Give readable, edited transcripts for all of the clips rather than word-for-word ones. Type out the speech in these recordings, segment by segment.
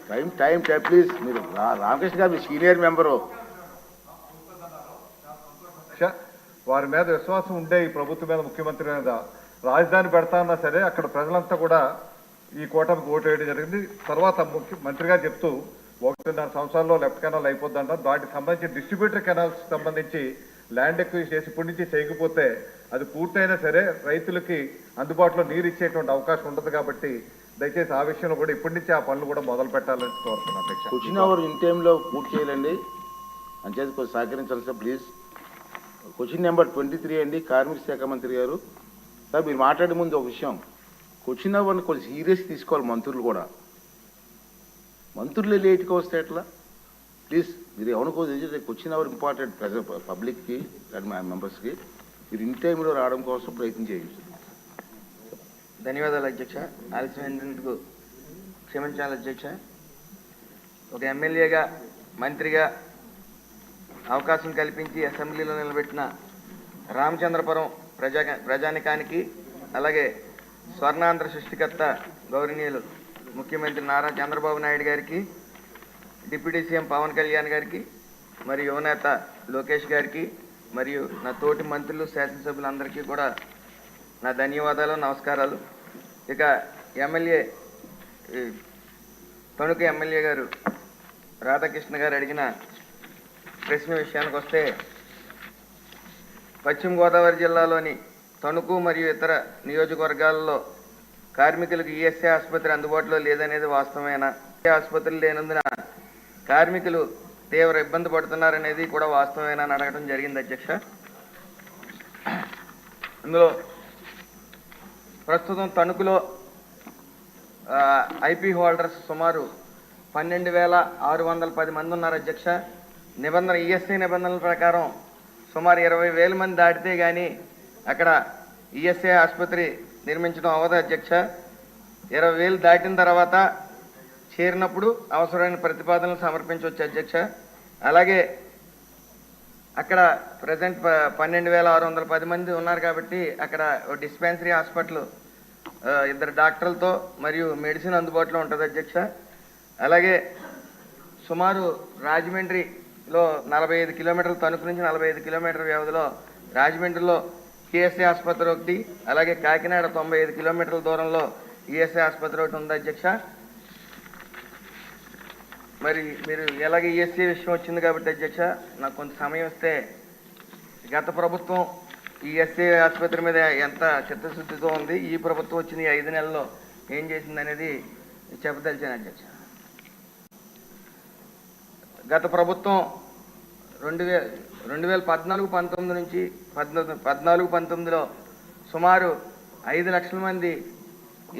Time please. మీరు రామకృష్ణ గారు senior member, వారి మీద విశ్వాసం ఉండే ఈ ప్రభుత్వం మీద, ముఖ్యమంత్రి మీద రాజధాని పెడతామన్నా సరే అక్కడ ప్రజలంతా కూడా ఈ కూటమికి ఓటు వేయడం జరిగింది. తర్వాత మంత్రి గారు చెప్తూ 1.5 సంవత్సరాల్లో లెఫ్ట్ కెనాల్ అయిపోద్దంట. దానికి సంబంధించి డిస్ట్రిబ్యూటర్ కెనాల్స్ సంబంధించి ల్యాండ్ ఎక్కువ చేసి ఇప్పటి నుంచి చేయకపోతే అది పూర్తయినా సరే రైతులకి అందుబాటులో నీరు ఇచ్చేటువంటి అవకాశం ఉండదు. కాబట్టి దయచేసి ఆ విషయంలో కూడా ఇప్పటి నుంచి ఆ పనులు కూడా మొదలు పెట్టాలని కోరుతున్నాను అధ్యక్ష. క్వశ్చన్ అవర్ ఇన్ టైంలో పూర్తి చేయాలండి, అంచేది కొంచెం సహకరించాల్సి ప్లీజ్. క్వశ్చన్ నెంబర్ 23 అండి, కార్మిక శాఖ మంత్రి గారు. సార్ మీరు మాట్లాడే ముందు ఒక విషయం, క్వశ్చన్ అవర్ని కొంచెం సీరియస్ తీసుకోవాలి మంత్రులు కూడా. మంత్రులు లేట్గా వస్తే ఎట్లా? ప్లీజ్ మీరు ఎవరికో క్వశ్చన్ అవర్ ఇంపార్టెంట్ పబ్లిక్కి అండ్ మా మెంబర్స్కి. మీరు ఇన్ టైంలో రావడం కోసం ప్రయత్నం చేయండి. ధన్యవాదాలు అధ్యక్ష. ఆలస్యమైనందుకు క్షమించాలి అధ్యక్ష. ఒక ఎమ్మెల్యేగా మంత్రిగా అవకాశం కల్పించి అసెంబ్లీలో నిలబెట్టిన రామచంద్రపురం ప్రజానికానికి, అలాగే స్వర్ణాంధ్ర సృష్టికర్త గౌరవనీయులు ముఖ్యమంత్రి నారా చంద్రబాబు నాయుడు గారికి, డిప్యూటీ సీఎం పవన్ కళ్యాణ్ గారికి, మరియు యువనేత లోకేష్ గారికి, మరియు నా తోటి మంత్రులు, శాసనసభ్యులందరికీ కూడా నా ధన్యవాదాలు, నమస్కారాలు. ఇక ఎమ్మెల్యే తణుకు ఎమ్మెల్యే గారు రాధాకృష్ణ గారు అడిగిన ప్రశ్న విషయానికి వస్తే, పశ్చిమ గోదావరి జిల్లాలోని తణుకు మరియు ఇతర నియోజకవర్గాల్లో కార్మికులకు ఈఎస్ఐ ఆసుపత్రి అందుబాటులో లేదనేది వాస్తవమేనా? ఆసుపత్రులు లేనందున కార్మికులు తీవ్ర ఇబ్బంది పడుతున్నారనేది కూడా వాస్తవమేనా అని అడగడం జరిగింది అధ్యక్ష. అందులో ప్రస్తుతం తణుకులో ఐపీ హోల్డర్స్ సుమారు 12,610 మంది ఉన్నారు అధ్యక్ష. ఈఎస్ఐ నిబంధనల ప్రకారం సుమారు 20,000 మంది దాటితే కానీ అక్కడ ఈఎస్ఐ ఆసుపత్రి నిర్మించడం అవ్వదు అధ్యక్ష. 20,000 దాటిన తర్వాత చేరినప్పుడు అవసరమైన ప్రతిపాదనలు సమర్పించవచ్చు అధ్యక్ష. అలాగే అక్కడ ప్రజెంట్ 12,610 మంది ఉన్నారు కాబట్టి అక్కడ డిస్పెన్సరీ హాస్పిటల్ 2 డాక్టర్లతో మరియు మెడిసిన్ అందుబాటులో ఉంటుంది అధ్యక్ష. అలాగే సుమారు రాజమండ్రిలో 45 కిలోమీటర్ల, తణుకు నుంచి 45 కిలోమీటర్ల వ్యవధిలో రాజమండ్రిలో ఈఎస్ఐ ఆసుపత్రి ఒకటి, అలాగే కాకినాడ 95 కిలోమీటర్ల దూరంలో ఈఎస్ఐ ఆసుపత్రి ఒకటి ఉంది అధ్యక్ష. మరి మీరు ఎలాగ ఈఎస్ఐ విషయం వచ్చింది కాబట్టి అధ్యక్ష, నాకు కొంత సమయం ఇస్తే గత ప్రభుత్వం ఈఎస్ఐ ఆసుపత్రి మీద ఎంత చిత్తశుద్ధితో ఉంది, ఈ ప్రభుత్వం వచ్చిన ఈ 5 నెలల్లో ఏం చేసింది అనేది చెప్పదలిచాను అధ్యక్ష. గత ప్రభుత్వం 2014-19 నుంచి 14-19లో సుమారు 5 లక్షల మంది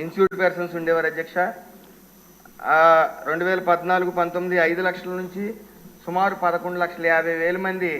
ఇన్స్టిట్యూట్ పర్సన్స్ ఉండేవారు అధ్యక్ష. 2014-19 5 లక్షల నుంచి సుమారు 11,50,000 మంది